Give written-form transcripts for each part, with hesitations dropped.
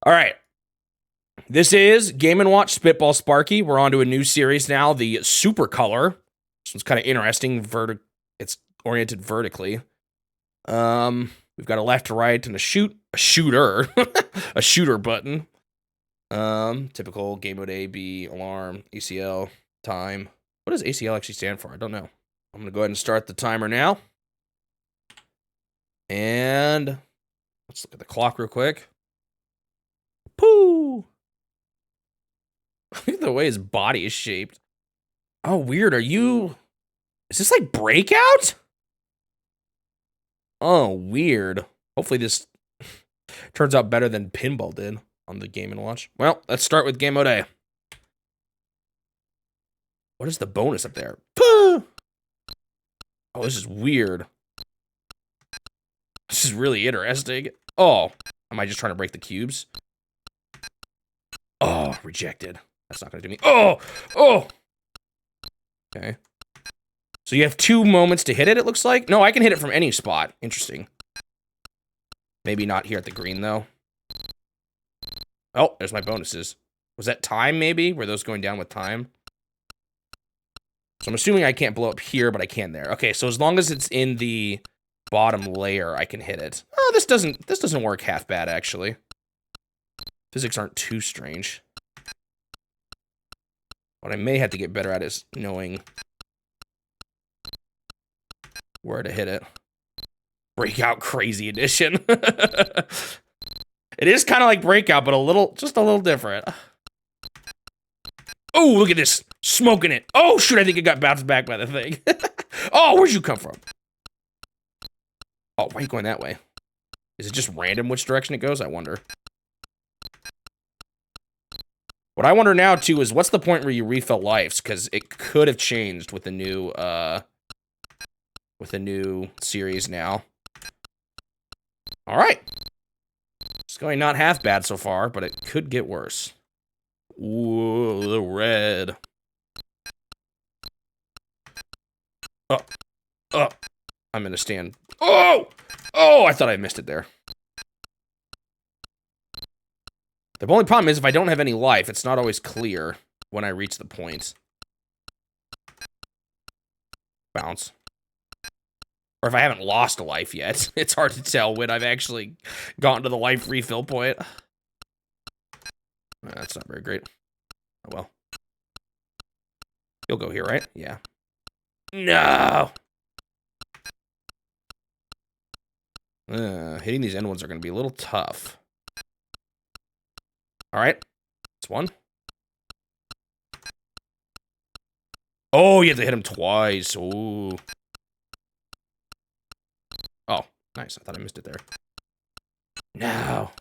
All right. This is Game & Watch Spitball Sparky. We're on to a new series now, the Super Color. This one's kind of interesting. It's oriented vertically. We've got a left to right and a shooter, a shooter button. Typical game mode A, B, alarm, ACL, time. What does ACL actually stand for? I don't know. I'm going to go ahead and start the timer now. And let's look at the clock real quick. Pooh! Look at the way his body is shaped. Oh, weird. Is this like Breakout? Oh, weird. Hopefully this turns out better than Pinball did on the Game & Watch. Well, let's start with game mode A. What is the bonus up there? Pooh! Oh, this is weird. This is really interesting. Oh, am I just trying to break the cubes? Oh, rejected. That's not going to do me. Oh! Okay. So you have 2 moments to hit it, it looks like? No, I can hit it from any spot. Interesting. Maybe not here at the green, though. Oh, there's my bonuses. Was that time, maybe? Were those going down with time? So I'm assuming I can't blow up here, but I can there. Okay, so as long as it's in the bottom layer, I can hit it. Oh, this doesn't work half bad, actually. Physics aren't too strange. What I may have to get better at is knowing where to hit it. Breakout Crazy Edition. It is kind of like Breakout, but just a little different. Oh, look at this. Smoking it. Oh, shoot, I think it got bounced back by the thing. Oh, where'd you come from? Oh, why are you going that way? Is it just random which direction it goes? I wonder. What I wonder now, too, is what's the point where you refill lives? Because it could have changed with the new series now. All right. It's going not half bad so far, but it could get worse. Ooh, the red. I'm gonna stand. Oh! I thought I missed it there. The only problem is if I don't have any life, it's not always clear when I reach the point. Bounce. Or if I haven't lost a life yet, it's hard to tell when I've actually gotten to the life refill point. That's not very great. Oh well. You'll go here, right? Yeah. No! Hitting these end ones are going to be a little tough. All right. That's one. Oh, you have to hit him twice. Ooh. Oh, nice. I thought I missed it there. No.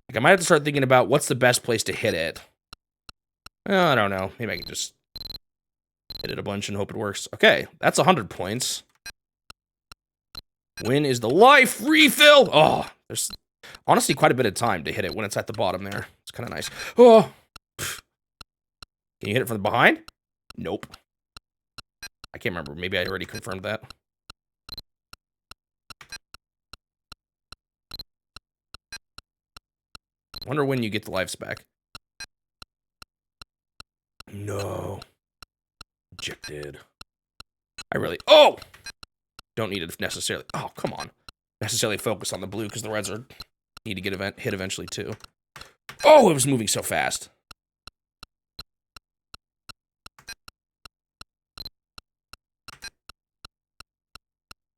Like, I might have to start thinking about what's the best place to hit it. I don't know. Maybe I can just hit it a bunch and hope it works. Okay, that's 100 points. When is the life refill? Oh, there's honestly quite a bit of time to hit it when it's at the bottom there. It's kind of nice. Oh. Can you hit it from behind? Nope. I can't remember. Maybe I already confirmed that. Wonder when you get the lives back. No. Rejected. Oh! Don't need to necessarily... Oh, come on. Necessarily focus on the blue because the reds need to get hit eventually too. Oh, it was moving so fast.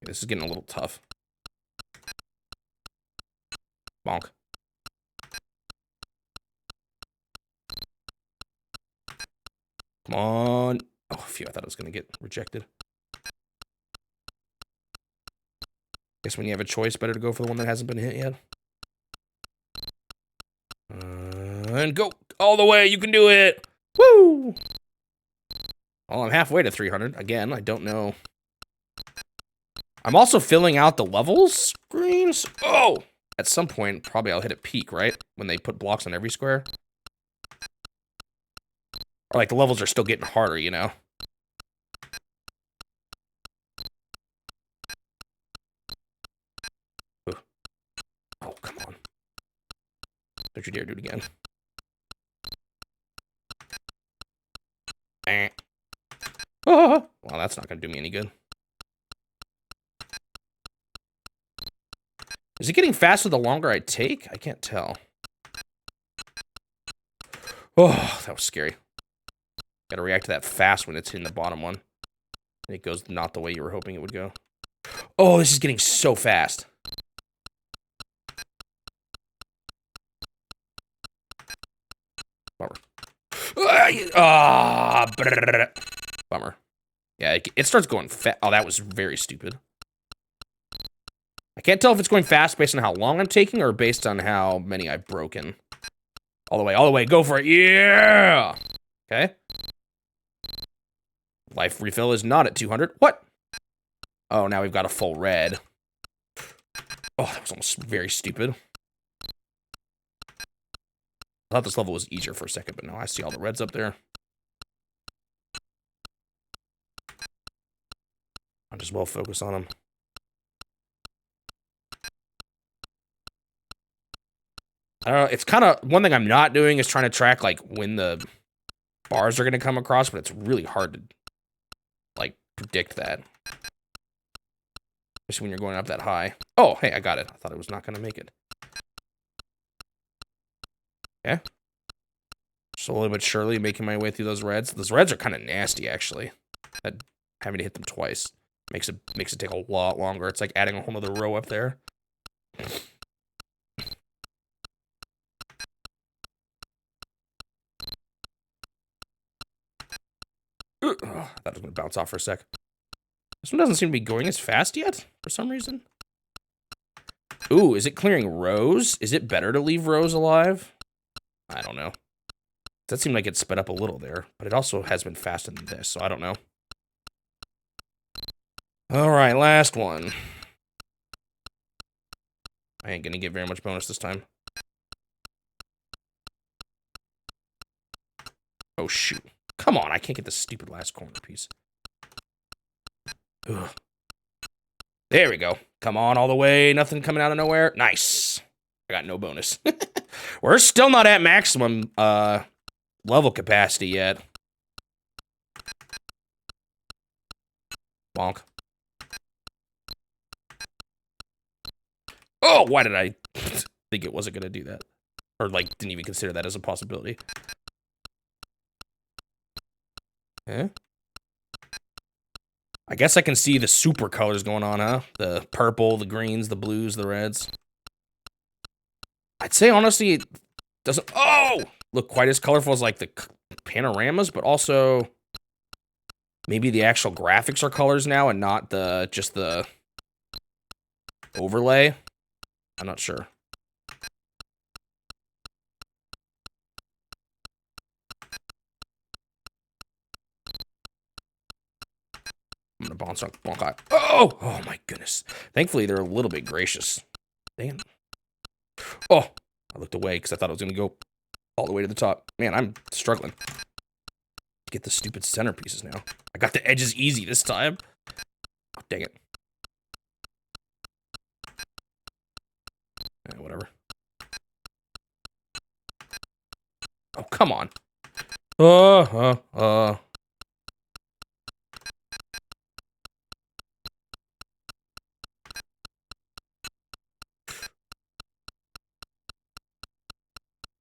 This is getting a little tough. Bonk. Come on. Oh, phew, I thought it was going to get rejected. Guess when you have a choice, better to go for the one that hasn't been hit yet. And go all the way. You can do it. Woo! Well, I'm halfway to 300. Again, I don't know. I'm also filling out the levels screens. Oh! At some point, probably I'll hit a peak, right? When they put blocks on every square. Or like the levels are still getting harder, you know? Don't you dare do it again. Eh. Oh, well, that's not going to do me any good. Is it getting faster the longer I take? I can't tell. Oh, that was scary. Gotta react to that fast when it's hitting the bottom one. And it goes not the way you were hoping it would go. Oh, this is getting so fast. Bummer. Bummer. Yeah, it starts going fast. Oh, that was very stupid. I can't tell if it's going fast based on how long I'm taking or based on how many I've broken. All the way, go for it. Yeah! Okay. Life refill is not at 200. What? Oh, now we've got a full red. Oh, that was almost very stupid. I thought this level was easier for a second, but now I see all the reds up there. I'll just well focus on them. I don't know. It's kind of one thing I'm not doing is trying to track like when the bars are going to come across, but it's really hard to like predict that. Especially when you're going up that high. Oh, hey, I got it. I thought I was not going to make it. Yeah. Slowly but surely making my way through those reds. Those reds are kind of nasty, actually. Having to hit them twice makes it take a lot longer. It's like adding a whole other row up there. Oh, I thought it was going to bounce off for a sec. This one doesn't seem to be going as fast yet, for some reason. Ooh, is it clearing rows? Is it better to leave rows alive? I don't know. That seemed like it sped up a little there, but it also has been faster than this, so I don't know. All right, last one. I ain't going to get very much bonus this time. Oh, shoot. Come on, I can't get this stupid last corner piece. Ugh. There we go. Come on, all the way. Nothing coming out of nowhere. Nice. I got no bonus. We're still not at maximum level capacity yet. Bonk. Oh, why did I think it wasn't going to do that? Or, like, didn't even consider that as a possibility. Eh? I guess I can see the super colors going on, huh? The purple, the greens, the blues, the reds. I'd say, honestly, it doesn't, look quite as colorful as, like, the panoramas, but also maybe the actual graphics are colors now and not just the overlay. I'm not sure. I'm gonna bounce on bonk out. Oh my goodness. Thankfully, they're a little bit gracious. Damn. Oh, I looked away because I thought it was gonna go all the way to the top. Man, I'm struggling to get the stupid centerpieces now. I got the edges easy this time. Oh, dang it. Whatever. Oh, come on.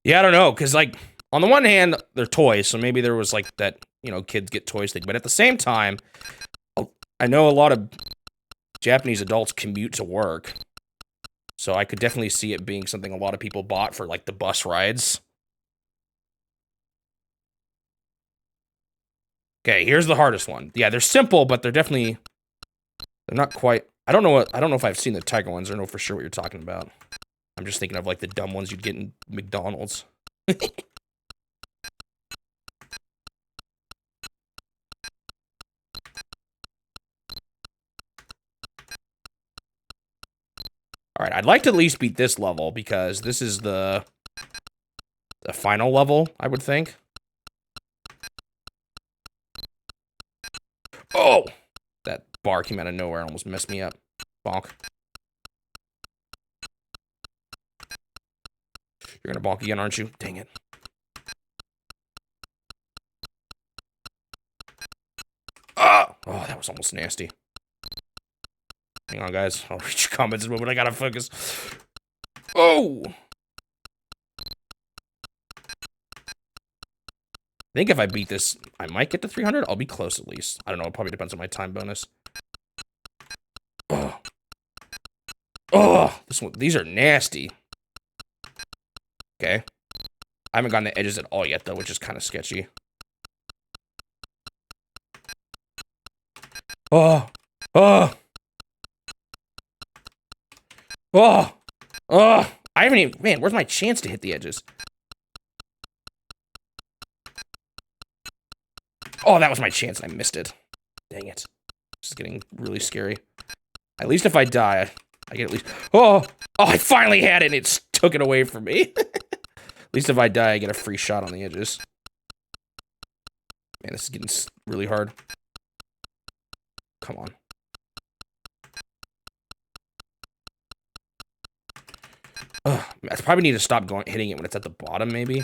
Yeah, I don't know, because, like, on the one hand, they're toys, so maybe there was, like, that, you know, kids get toys thing, but at the same time, I know a lot of Japanese adults commute to work, so I could definitely see it being something a lot of people bought for, like, the bus rides. Okay, here's the hardest one. Yeah, they're simple, but they're not quite, I don't know if I've seen the Tiger ones, I don't know for sure what you're talking about. I'm just thinking of, like, the dumb ones you'd get in McDonald's. Alright, I'd like to at least beat this level, because this is the final level, I would think. Oh! That bar came out of nowhere and almost messed me up. Bonk. You're gonna bonk again, aren't you? Dang it. Oh, that was almost nasty. Hang on, guys. I'll read your comments in a moment. I gotta focus. Oh! I think if I beat this, I might get to 300. I'll be close at least. I don't know. It probably depends on my time bonus. Oh. Oh! These are nasty. Okay. I haven't gotten the edges at all yet, though, which is kind of sketchy. Oh! Oh! Oh! Oh! I haven't even... Man, where's my chance to hit the edges? Oh, that was my chance, and I missed it. Dang it. This is getting really scary. At least if I die, I get at least... Oh! Oh, I finally had it, and it took it away from me. At least if I die, I get a free shot on the edges. Man, this is getting really hard. Come on. I probably need to stop hitting it when it's at the bottom, maybe.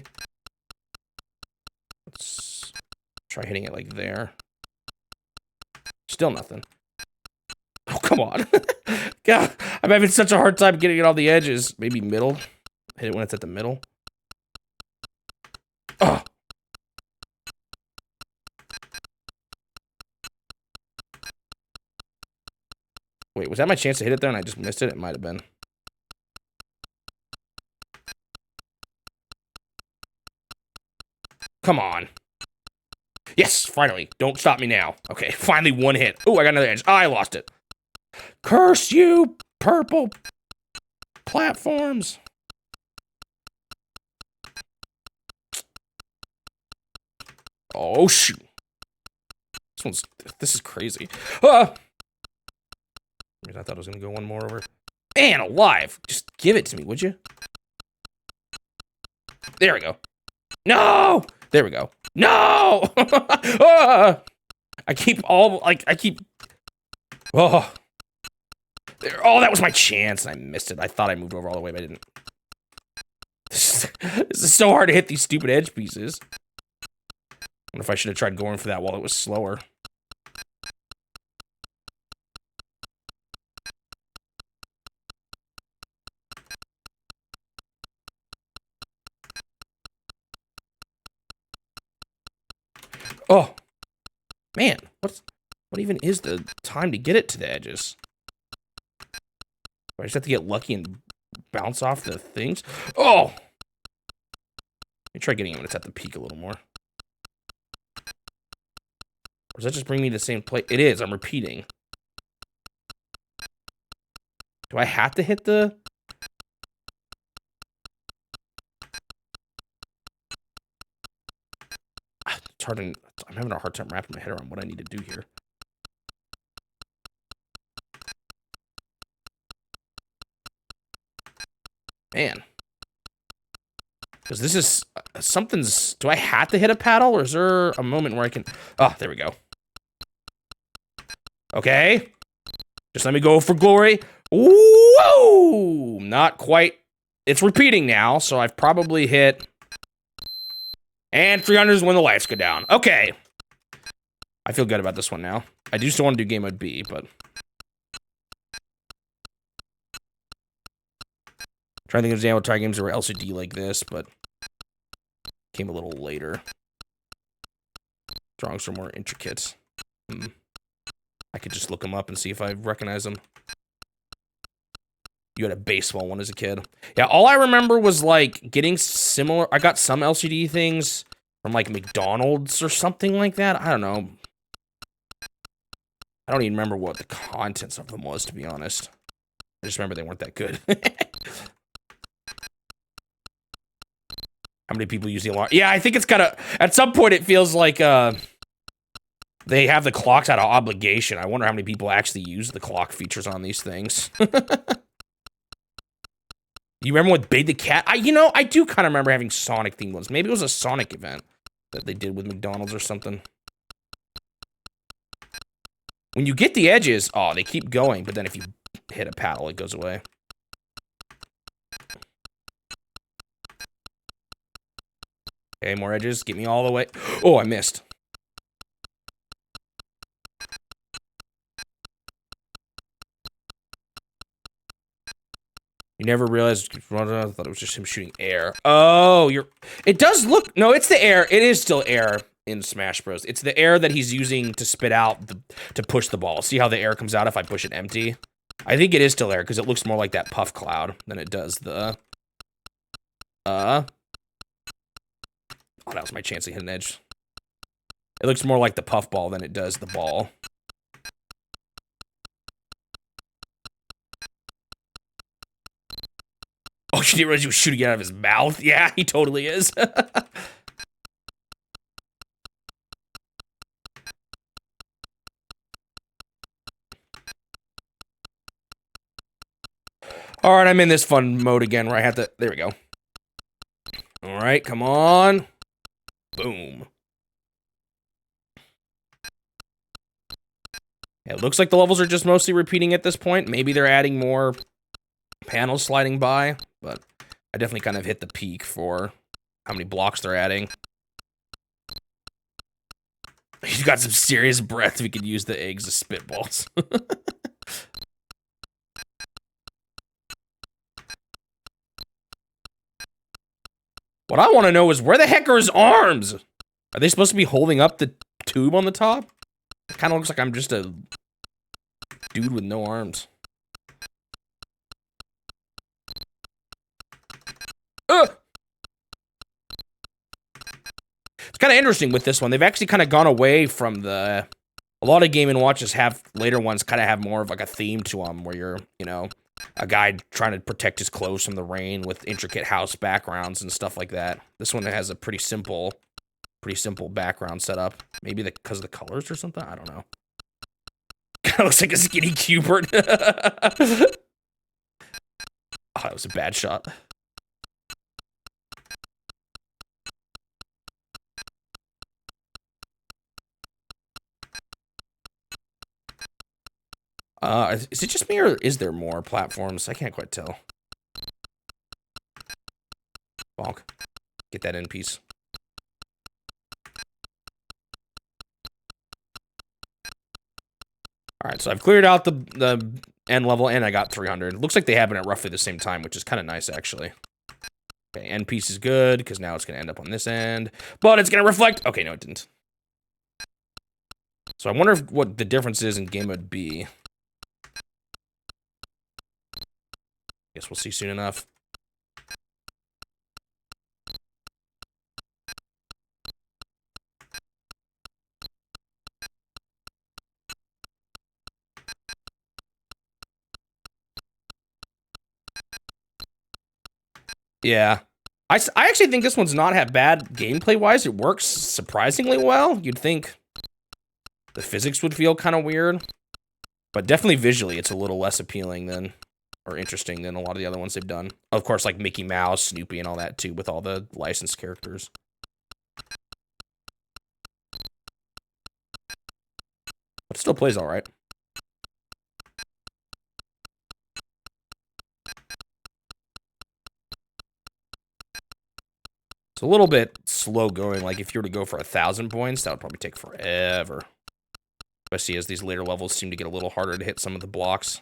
Let's try hitting it like there. Still nothing. Oh, come on. God, I'm having such a hard time getting it on the edges. Maybe middle. Hit it when it's at the middle. Oh. Wait, was that my chance to hit it there and I just missed it? It might have been. Come on. Yes, finally. Don't stop me now. Okay, finally one hit. Oh, I got another edge. Oh, I lost it. Curse you, purple platforms. Oh, shoot. This is crazy. Ah! I thought I was going to go one more over. Man, alive. Just give it to me, would you? There we go. No! There we go. No! Ah! I keep... Oh. Oh, that was my chance, and I missed it. I thought I moved over all the way, but I didn't. This is so hard to hit these stupid edge pieces. I wonder if I should have tried going for that while it was slower. Oh, man, what even is the time to get it to the edges? I just have to get lucky and bounce off the things. Oh, let me try getting it when it's at the peak a little more. Or does that just bring me to the same place? It is. I'm repeating. Do I have to hit the? It's hard to... I'm having a hard time wrapping my head around what I need to do here. Man. Because this is... something's... Do I have to hit a paddle, or is there a moment where I can... Oh, there we go. Okay. Just let me go for glory. Whoa! Not quite. It's repeating now, so I've probably hit... And 300 is when the lights go down. Okay. I feel good about this one now. I do still want to do game mode B, but... Trying to think of example try games that were LCD like this, but... Came a little later. Drawings are more intricate. I could just look them up and see if I recognize them. You had a baseball one as a kid. Yeah, all I remember was, like, getting similar... I got some LCD things from, like, McDonald's or something like that. I don't know. I don't even remember what the contents of them was, to be honest. I just remember they weren't that good. How many people use the alarm? Yeah, I think it's kind of... At some point, it feels like they have the clocks out of obligation. I wonder how many people actually use the clock features on these things. You remember with Big the Cat? I do kind of remember having Sonic-themed ones. Maybe it was a Sonic event that they did with McDonald's or something. When you get the edges, oh, they keep going, but then if you hit a paddle, it goes away. Okay, more edges. Get me all the way. Oh, I missed. You never realized. I thought it was just him shooting air. Oh, it does look. No, it's the air. It is still air in Smash Bros. It's the air that he's using to spit out to push the ball. See how the air comes out if I push it empty? I think it is still air because it looks more like that puff cloud than it does the. Oh, that was my chance to hit an edge. It looks more like the puff ball than it does the ball. Oh, you didn't realize he was shooting it out of his mouth? Yeah, he totally is. All right, I'm in this fun mode again where I have to... There we go. All right, come on. Boom. It looks like the levels are just mostly repeating at this point. Maybe they're adding more panels sliding by, but I definitely kind of hit the peak for how many blocks they're adding. He's got some serious breath. We could use the eggs as spitballs. What I want to know is where the heck are his arms? Are they supposed to be holding up the tube on the top? It kind of looks like I'm just a dude with no arms. It's kind of interesting with this one. They've actually kind of gone away from the... A lot of Game & Watches have, later ones kind of have more of like a theme to them where you're, you know, a guy trying to protect his clothes from the rain with intricate house backgrounds and stuff like that. This one has a pretty simple background setup. Maybe because of the colors or something? I don't know. Kind of looks like a skinny Cubert. Oh, that was a bad shot. Is it just me or is there more platforms? I can't quite tell. Bonk. Get that in piece. Alright, so I've cleared out the end level and I got 300. Looks like they happen at roughly the same time, which is kind of nice, actually. Okay, end piece is good, because now it's going to end up on this end. But it's going to reflect... Okay, no, it didn't. So I wonder what the difference is in game mode B. Guess we'll see soon enough. Yeah. I actually think this one's not that bad gameplay-wise. It works surprisingly well. You'd think the physics would feel kind of weird. But definitely visually, it's a little less appealing than... or interesting than a lot of the other ones they've done. Of course, like Mickey Mouse, Snoopy, and all that, too, with all the licensed characters. But it still plays all right. It's a little bit slow going. Like, if you were to go for 1,000 points, that would probably take forever. Especially as these later levels seem to get a little harder to hit some of the blocks.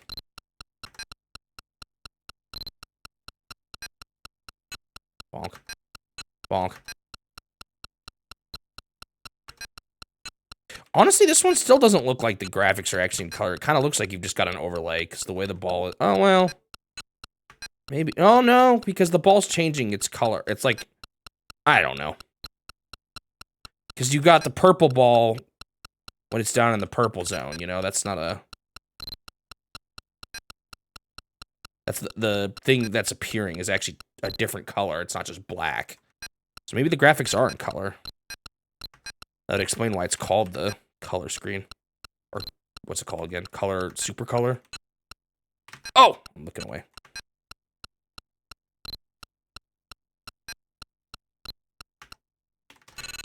Bonk. Bonk. Honestly, this one still doesn't look like the graphics are actually in color. It kind of looks like you've just got an overlay, because the way the ball is... Oh, well. Maybe... Oh, no, because the ball's changing its color. It's like... I don't know. Because you got the purple ball when it's down in the purple zone, you know? That's not a... That's the thing that's appearing is actually a different color. It's not just black. So maybe the graphics are in color. That would explain why it's called the color screen. Or what's it called again? Color, super color? Oh! I'm looking away.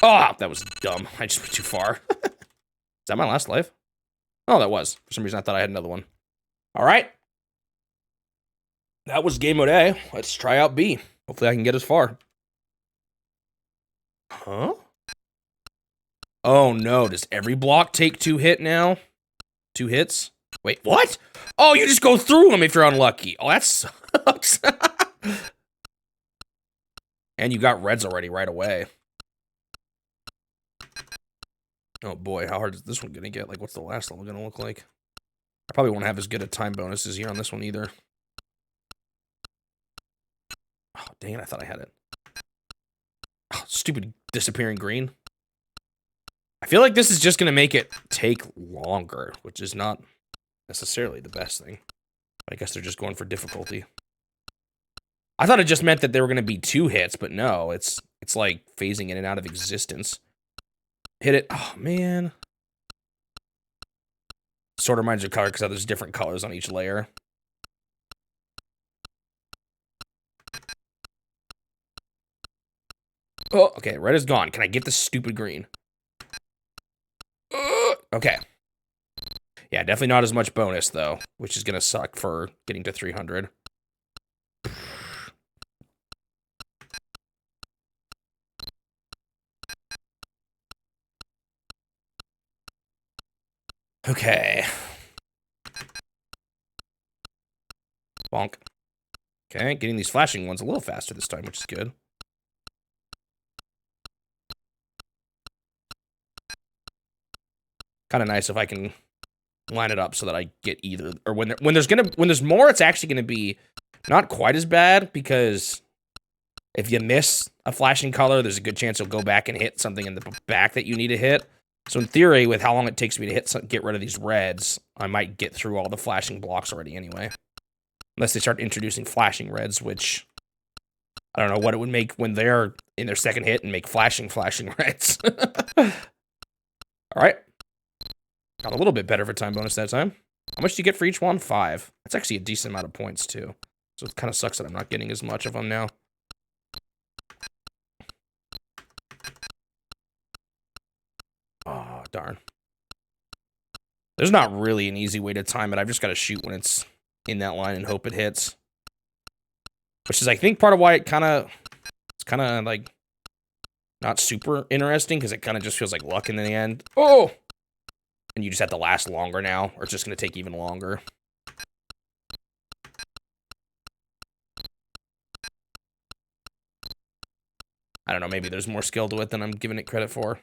Oh, that was dumb. I just went too far. Is that my last life? Oh, that was. For some reason, I thought I had another one. All right. That was game mode A. Let's try out B. Hopefully I can get as far. Huh? Oh no, does every block take 2 hit now? 2 hits? Wait, what? Oh, you just go through them if you're unlucky. Oh, that sucks. And you got reds already right away. Oh boy, how hard is this one gonna get? Like, what's the last level gonna look like? I probably won't have as good a time bonuses here on this one either. Oh, dang it, I thought I had it. Oh, stupid disappearing green. I feel like this is just gonna make it take longer, which is not necessarily the best thing. But I guess they're just going for difficulty. I thought it just meant that there were gonna be 2 hits, but no, it's like phasing in and out of existence. Hit it. Oh, man. Sort of reminds me of color because there's different colors on each layer. Oh, okay. Red is gone. Can I get the stupid green? Okay. Yeah, definitely not as much bonus, though, which is going to suck for getting to 300. Okay. Bonk. Okay, getting these flashing ones a little faster this time, which is good. Kind of nice if I can line it up so that I get either, or when there's more, it's actually gonna be not quite as bad because if you miss a flashing color, there's a good chance you'll go back and hit something in the back that you need to hit. So in theory, with how long it takes me to get rid of these reds, I might get through all the flashing blocks already anyway. Unless they start introducing flashing reds, which I don't know what it would make when they're in their second hit and make flashing reds. All right. Got a little bit better for time bonus that time. How much do you get for each one? 5. That's actually a decent amount of points, too. So it kind of sucks that I'm not getting as much of them now. Oh, darn. There's not really an easy way to time it. I've just got to shoot when it's in that line and hope it hits. Which is, I think, part of why it's kind of, like, not super interesting, because it kind of just feels like luck in the end. Oh! And you just have to last longer now, or it's just going to take even longer. I don't know, maybe there's more skill to it than I'm giving it credit for.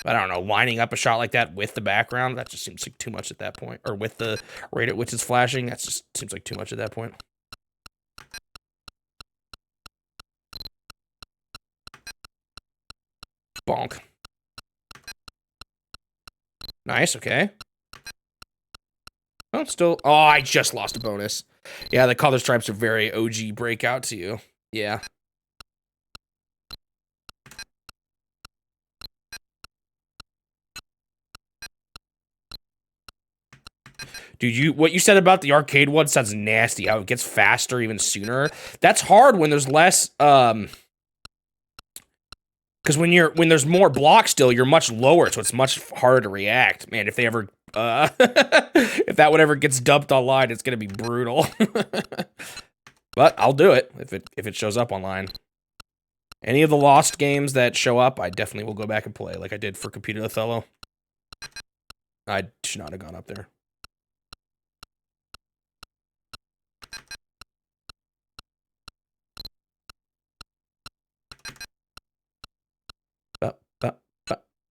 But I don't know, lining up a shot like that with the background, that just seems like too much at that point. Or with the rate at which it's flashing, that just seems like too much at that point. Bonk. Nice, okay. Oh, still... Oh, I just lost a bonus. Yeah, the color stripes are very OG breakout to you. Yeah. Dude, what you said about the arcade one sounds nasty. How it gets faster even sooner. That's hard when there's less, because when there's more blocks still, you're much lower, so it's much harder to react. Man, if they ever, if that one ever gets dumped online, it's gonna be brutal. But I'll do it if it shows up online. Any of the lost games that show up, I definitely will go back and play, like I did for Computer Othello. I should not have gone up there.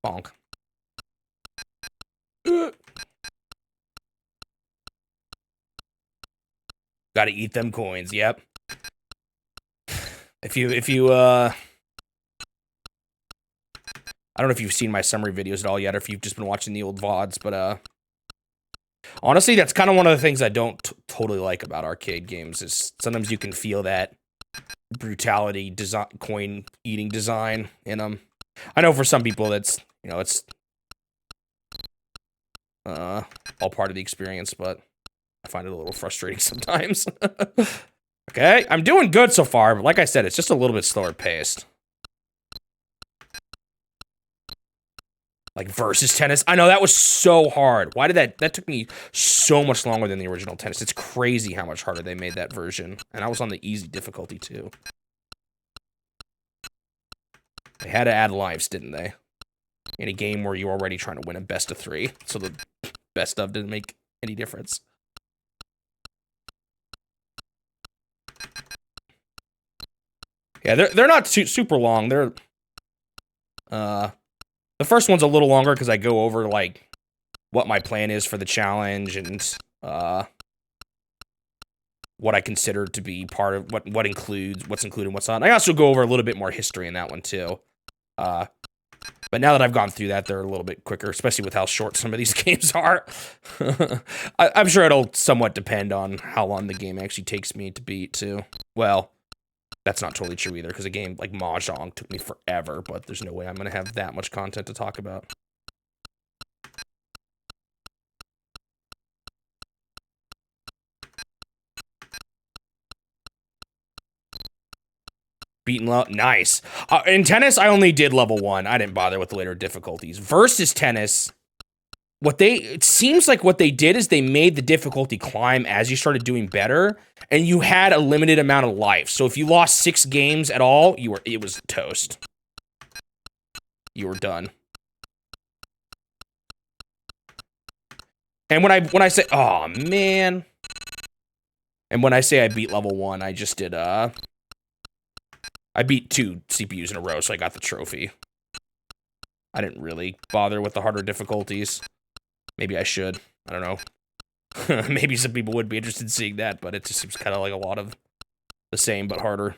Bonk. Gotta eat them coins, yep. If you I don't know if you've seen my summary videos at all yet, or if you've just been watching the old VODs, but honestly, that's kind of one of the things I don't totally like about arcade games, is sometimes you can feel that brutality, coin eating design in them. I know for some people that's, you know, it's all part of the experience, but I find it a little frustrating sometimes. Okay, I'm doing good so far, but like I said, it's just a little bit slower paced. Like versus tennis. I know that was so hard. Why did that took me so much longer than the original tennis. It's crazy how much harder they made that version. And I was on the easy difficulty too. They had to add lives, didn't they? In a game where you're already trying to win a best of 3. So the best of didn't make any difference. Yeah, they're not super long. They're the first one's a little longer because I go over like what my plan is for the challenge and what I consider to be part of what's included and what's not. I also go over a little bit more history in that one too. But now that I've gone through that, they're a little bit quicker, especially with how short some of these games are. I'm sure it'll somewhat depend on how long the game actually takes me to beat too. Well, that's not totally true either, because a game like Mahjong took me forever, but there's no way I'm going to have that much content to talk about. Beaten level, nice. In tennis, I only did level 1. I didn't bother with the later difficulties. Versus tennis, it seems like what they did is they made the difficulty climb as you started doing better, and you had a limited amount of life. So if you lost 6 games at all, it was toast. You were done. And when I say, oh man, and when I say I beat level 1, I just did I beat 2 CPUs in a row, so I got the trophy. I didn't really bother with the harder difficulties. Maybe I should. I don't know. Maybe some people would be interested in seeing that, but it just seems kind of like a lot of the same, but harder.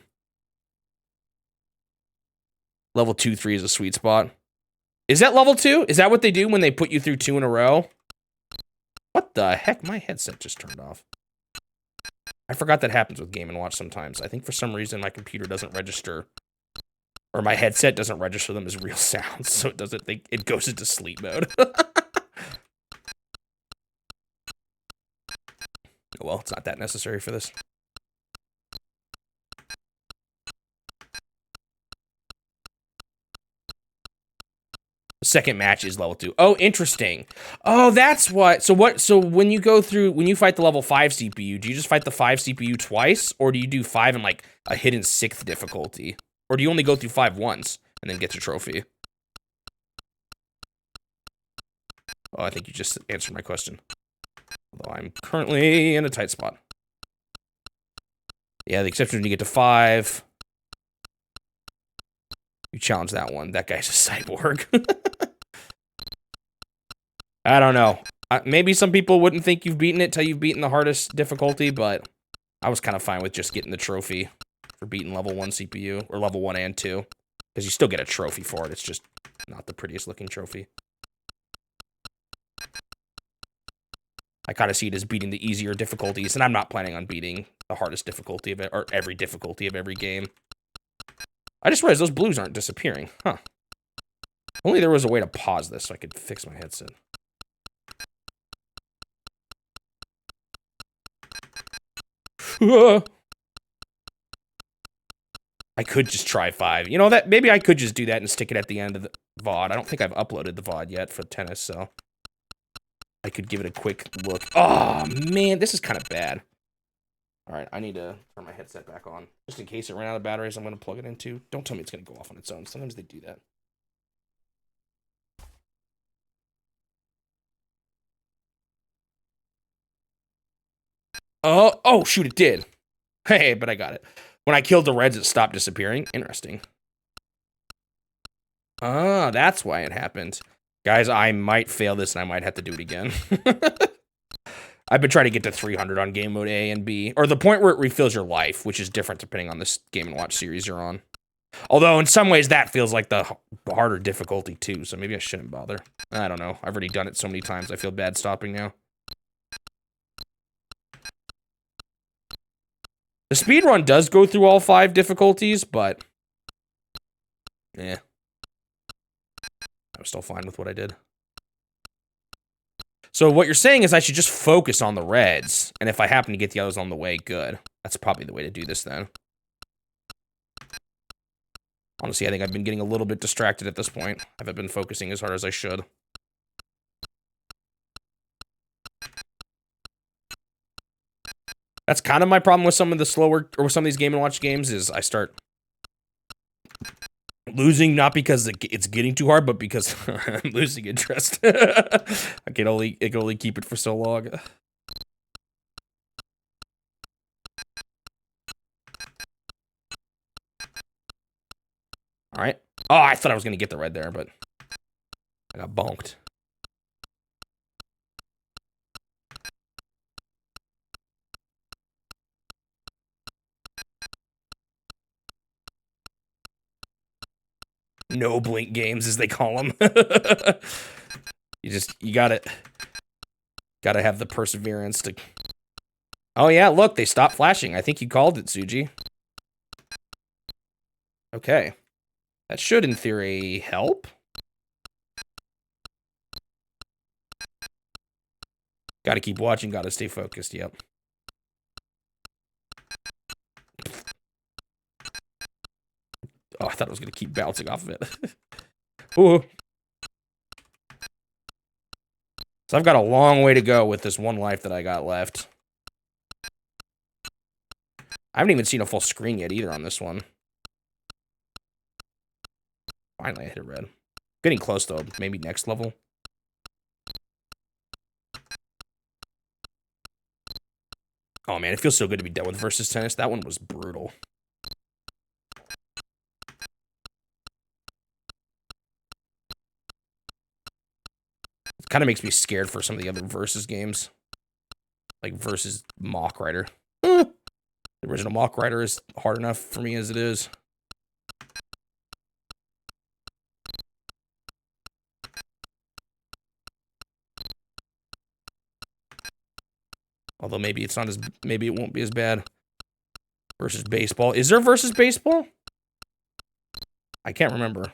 Level 2, 3 is a sweet spot. Is that level 2? Is that what they do when they put you through 2 in a row? What the heck? My headset just turned off. I forgot that happens with Game & Watch sometimes. I think for some reason my computer doesn't register, or my headset doesn't register them as real sounds, so it goes into sleep mode. Well, it's not that necessary for this. The second match is level 2. Oh, interesting. Oh, that's what. So when you fight the level 5 CPU, do you just fight the 5 CPU twice, or do you do 5 in like a hidden 6th difficulty? Or do you only go through 5 once and then get your trophy? Oh, I think you just answered my question. Although I'm currently in a tight spot. Yeah, the exception when you get to 5. You challenge that one. That guy's a cyborg. I don't know. Maybe some people wouldn't think you've beaten it till you've beaten the hardest difficulty, but I was kind of fine with just getting the trophy for beating level 1 CPU, or level 1 and 2. Because you still get a trophy for it. It's just not the prettiest looking trophy. I kind of see it as beating the easier difficulties, and I'm not planning on beating the hardest difficulty of it, or every difficulty of every game. I just realized those blues aren't disappearing. Huh. Only there was a way to pause this so I could fix my headset. I could just try 5. You know, that maybe I could just do that and stick it at the end of the VOD. I don't think I've uploaded the VOD yet for tennis, so I could give it a quick look. Oh, man, this is kind of bad. All right, I need to turn my headset back on. Just in case it ran out of batteries, I'm going to plug it into. Don't tell me it's going to go off on its own. Sometimes they do that. Oh, shoot, it did. Hey, but I got it. When I killed the reds, it stopped disappearing. Interesting. Ah, that's why it happened. Guys, I might fail this, and I might have to do it again. I've been trying to get to 300 on game mode A and B, or the point where it refills your life, which is different depending on this Game & Watch series you're on. Although, in some ways, that feels like the harder difficulty, too, so maybe I shouldn't bother. I don't know. I've already done it so many times, I feel bad stopping now. The speedrun does go through all 5 difficulties, but yeah. I was still fine with what I did. So what you're saying is I should just focus on the reds, and if I happen to get the others on the way, good. That's probably the way to do this then. Honestly, I think I've been getting a little bit distracted at this point. I haven't been focusing as hard as I should. That's kind of my problem with some of the slower, or with some of these Game & Watch games, is I start losing, not because it's getting too hard, but because I'm losing interest. It can only keep it for so long. All right. Oh, I thought I was gonna get the red there, but I got bonked. No blink games, as they call them. you gotta have the perseverance to. Oh yeah, look, they stopped flashing. I think you called it, Suji. Okay, that should, in theory, help. Gotta keep watching. Gotta stay focused. Yep. Oh, I thought I was gonna keep bouncing off of it. Ooh. So I've got a long way to go with this one life that I got left. I haven't even seen a full screen yet either on this one. Finally, I hit a red. Getting close, though. Maybe next level. Oh, man, it feels so good to be done with Versus Tennis. That one was brutal. It kind of makes me scared for some of the other Versus games. Like Versus Mock Rider. The original Mock Rider is hard enough for me as it is. Although maybe it's not as, maybe it won't be as bad. Versus Baseball. Is there Versus Baseball? I can't remember.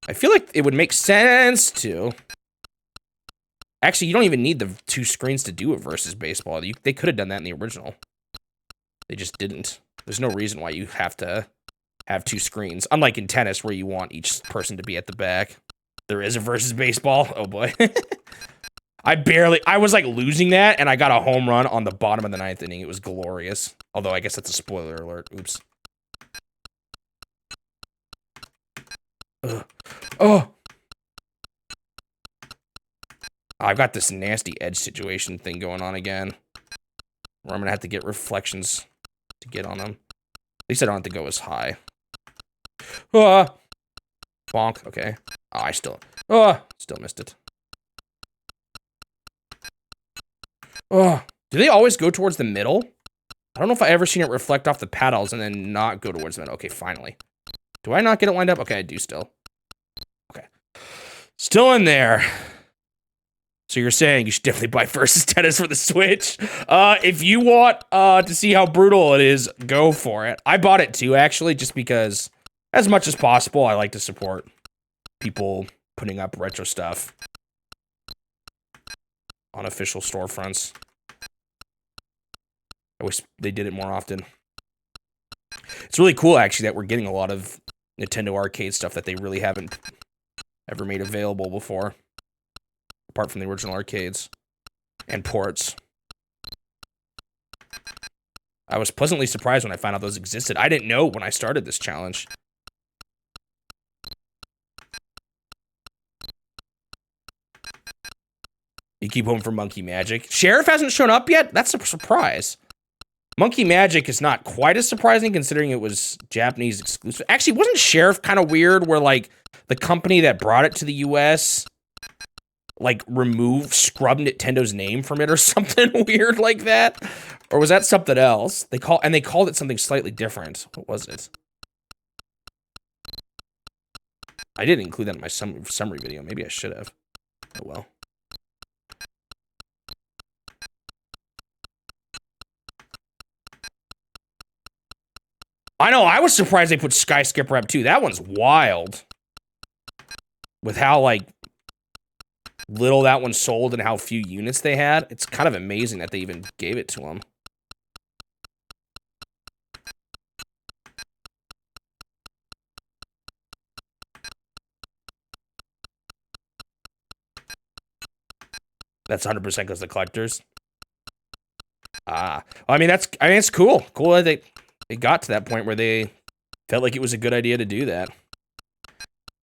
I feel like it would make sense to. Actually, you don't even need the 2 screens to do it Versus Baseball. They could have done that in the original. They just didn't. There's no reason why you have to have 2 screens. Unlike in tennis, where you want each person to be at the back. There is a Versus Baseball. Oh, boy. I was like losing that, and I got a home run on the bottom of the 9th inning. It was glorious. Although, I guess that's a spoiler alert. Oops. Ugh. Oh! I've got this nasty edge situation thing going on again. Where I'm going to have to get reflections to get on them. At least I don't have to go as high. Ah! Bonk. Okay. Oh, I still missed it. Oh, do they always go towards the middle? I don't know if I ever seen it reflect off the paddles and then not go towards the middle. Okay, finally. Do I not get it lined up? Okay, I do still. Okay. Still in there. So you're saying you should definitely buy Versus Tennis for the Switch. If you want to see how brutal it is, go for it. I bought it too, actually, just because, as much as possible, I like to support people putting up retro stuff on official storefronts. I wish they did it more often. It's really cool, actually, that we're getting a lot of Nintendo arcade stuff that they really haven't ever made available before. Apart from the original arcades and ports. I was pleasantly surprised when I found out those existed. I didn't know when I started this challenge. You keep hoping for Monkey Magic. Sheriff hasn't shown up yet? That's a surprise. Monkey Magic is not quite as surprising considering it was Japanese exclusive. Actually, wasn't Sheriff kind of weird where, like, the company that brought it to the US like scrubbed Nintendo's name from it or something weird like that? Or was that something else? They called it something slightly different. What was it? I didn't include that in my summary video. Maybe I should have. Oh well. I know, I was surprised they put Sky Skipper up too. That one's wild. With how, like, little that one sold and how few units they had. It's kind of amazing that they even gave it to them. That's 100% because the collectors. I mean, it's cool. Cool that they got to that point where they felt like it was a good idea to do that.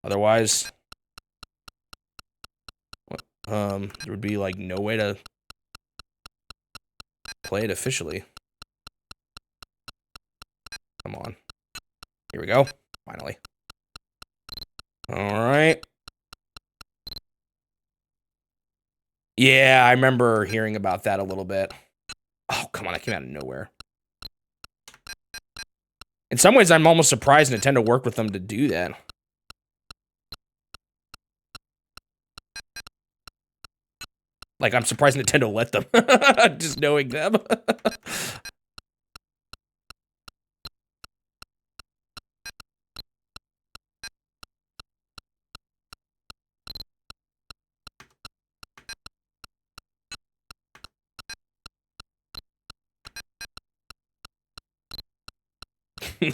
Otherwise, there would be like no way to play it officially. Come on. Here we go. Finally. All right. Yeah, I remember hearing about that a little bit. Oh, come on. That came out of nowhere. In some ways, I'm almost surprised Nintendo worked with them to do that. Like, I'm surprised Nintendo let them. Just knowing them.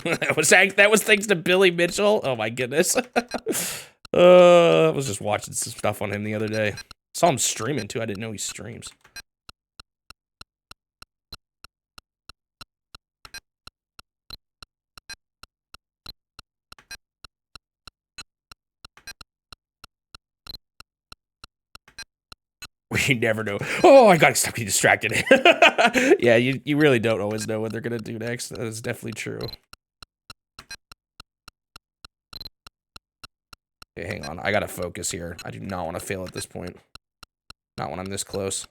that was thanks to Billy Mitchell. Oh my goodness. I was just watching some stuff on him the other day. Saw him streaming too. I didn't know he streams. We never know. Oh, I got stuck getting distracted. Yeah, you really don't always know what they're gonna do next. That is definitely true. Okay, hang on. I gotta focus here. I do not want to fail at this point. Not when I'm this close.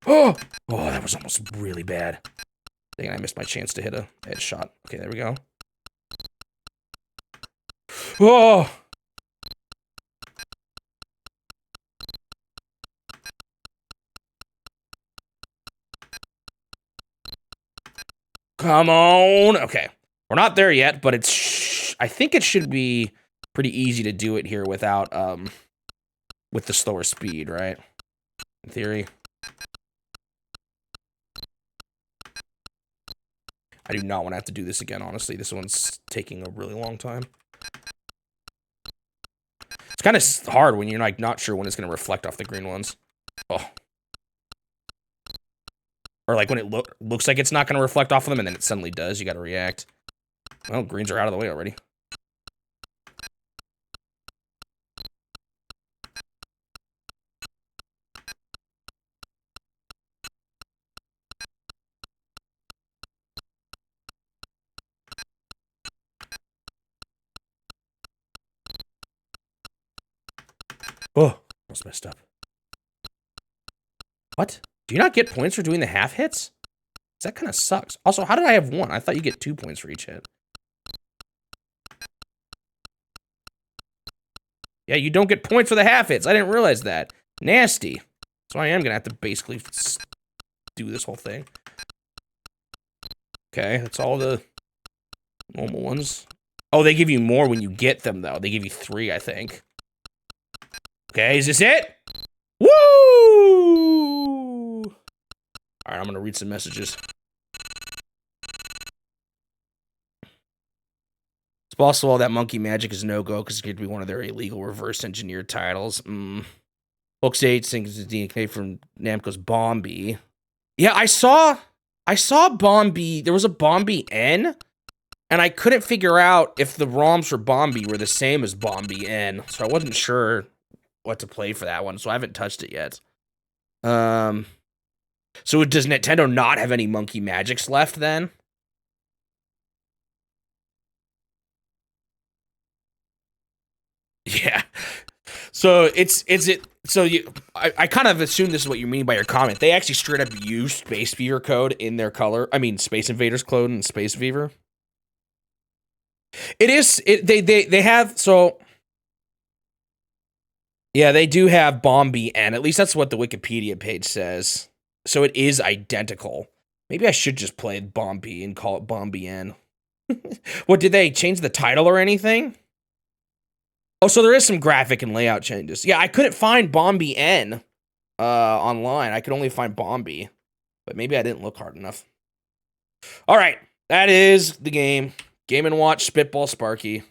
Oh, that was almost really bad. Dang, I missed my chance to hit a headshot. Okay, there we go. Oh. Come on. Okay. We're not there yet, but I think it should be pretty easy to do it here without, with the slower speed, right? In theory. I do not want to have to do this again, honestly. This one's taking a really long time. It's kind of hard when you're, like, not sure when it's going to reflect off the green ones. Oh. Or, like, when it looks like it's not going to reflect off of them, and then it suddenly does. You got to react. Well, greens are out of the way already. Oh, almost messed up. What? Do you not get points for doing the half hits? That kind of sucks. Also, how did I have one? I thought you get 2 points for each hit. Yeah, you don't get points for the half hits. I didn't realize that. Nasty. So I am going to have to basically do this whole thing. Okay, that's all the normal ones. Oh, they give you more when you get them, though. They give you 3, I think. Okay, is this it? Woo! All right, I'm going to read some messages. It's possible that Monkey Magic is no-go because it could be one of their illegal reverse-engineered titles. Books 8 sings the DNA from Namco's Bombi. Yeah, I saw Bombi. There was a Bombi N, and I couldn't figure out if the ROMs for Bombi were the same as Bombi N, so I wasn't sure what to play for that one, so I haven't touched it yet. So does Nintendo not have any Monkey Magics left then? Yeah. So I kind of assume this is what you mean by your comment. They actually straight up use Space Fever code in their color. I mean, Space Invaders code and Space Fever. They have, so yeah, they do have Bombi N. At least that's what the Wikipedia page says. So it is identical. Maybe I should just play Bombi and call it Bombi N. What, did they change the title or anything? Oh, so there is some graphic and layout changes. Yeah, I couldn't find Bombi N online. I could only find Bombi. But maybe I didn't look hard enough. All right, that is the game. Game & Watch Spitball Sparky.